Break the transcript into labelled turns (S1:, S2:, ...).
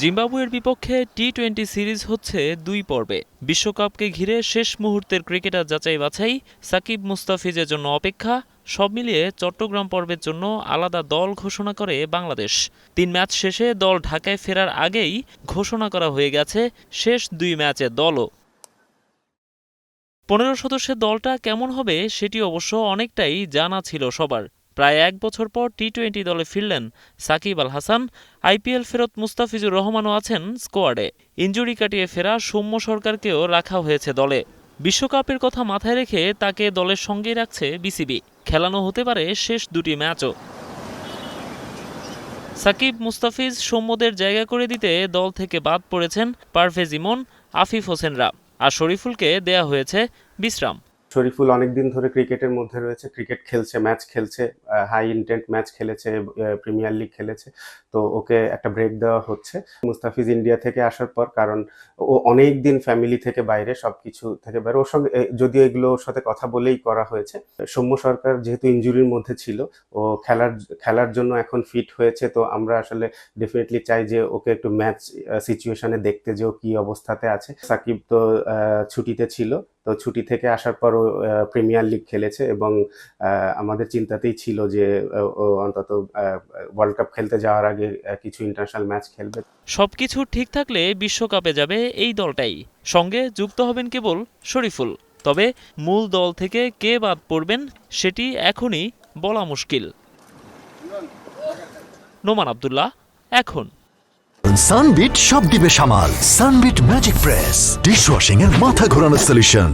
S1: জিম্বাবুয়ের বিপক্ষে টি-20 সিরিজ হচ্ছে ২ পর্বে। বিশ্বকাপকে ঘিরে শেষ মুহূর্তের ক্রিকেটার যাচাই বাছাই, সাকিব মুস্তাফিজের জন্য অপেক্ষা, সব মিলিয়ে চট্টগ্রাম পর্বের জন্য আলাদা দল ঘোষণা করে বাংলাদেশ। ৩ ম্যাচ শেষে দল ঢাকায় ফেরার আগেই ঘোষণা করা হয়ে গেছে শেষ ২ ম্যাচের দলও। ১৫ সদস্যের দলটা কেমন হবে সেটি অবশ্য অনেকটাই জানা ছিল সবার। প্রায় ১ বছর পর টি-20 দলে ফিরলেন সাকিব আল হাসান। আইপিএল ফেরত মুস্তাফিজুর রহমানও আছেন স্কোয়াডে। ইনজুরি কাটিয়ে ফেরা সৌম্য সরকারকেও রাখা হয়েছে দলে। বিশ্বকাপের কথা মাথায় রেখে তাকে দলের সঙ্গেই রাখছে বিসিবি। খেলানো হতে পারে শেষ ২টি ম্যাচও। সাকিব মুস্তাফিজ সৌম্যদের জায়গা করে দিতে দল থেকে বাদ পড়েছেন পারভেজ ইমন, আফিফ হোসেনরা। আর শরীফুলকে দেয়া হয়েছে বিশ্রাম।
S2: শরীফুল অনেকদিন ধরে ক্রিকেটের মধ্যে রয়েছে, ক্রিকেট খেলছে, ম্যাচ খেলছে, হাই ইন্টেন্ট ম্যাচ খেলেছে, প্রিমিয়ার লিগ খেলেছে, তো ওকে একটা ব্রেক দেওয়া হচ্ছে। মুস্তাফিজ ইন্ডিয়া থেকে আসার পর, কারণ ও অনেক দিন ফ্যামিলি থেকে বাইরে, সবকিছু থেকে বাইরে, ওর সঙ্গে যদিও এগুলো ওর সাথে কথা বলেই করা হয়েছে। সৌম্য সরকার যেহেতু ইনজুরির মধ্যে ছিল, ও খেলার জন্য এখন ফিট হয়েছে, তো আমরা আসলে ডেফিনেটলি চাই যে ওকে একটু ম্যাচ সিচুয়েশনে দেখতে, যে ও কি অবস্থাতে আছে। সাকিব তো ছুটিতে ছিল, তো ছুটি থেকে আসার পর ও প্রিমিয়ার লিগ খেলেছে এবং আমাদের চিন্তাতেই ছিল যে ও অন্তত ওয়ার্ল্ড কাপ খেলতে যাওয়ার আগে কিছু ইন্টারন্যাশনাল ম্যাচ খেলবে।
S1: সবকিছু ঠিক থাকলে বিশ্বকাপে যাবে এই দলটাই। সঙ্গে যুক্ত হবেন কেবল শরীফুল। তবে মূল দল থেকে কে বাদ পড়বেন সেটি এখনই বলা মুশকিল। নোমান আব্দুল্লাহ, এখন।
S3: সানবিট সব দিবে সামাল। সানবিট ম্যাজিক প্রেস ডিশওয়াশিং এর মাথা ঘোরানো সলিউশন।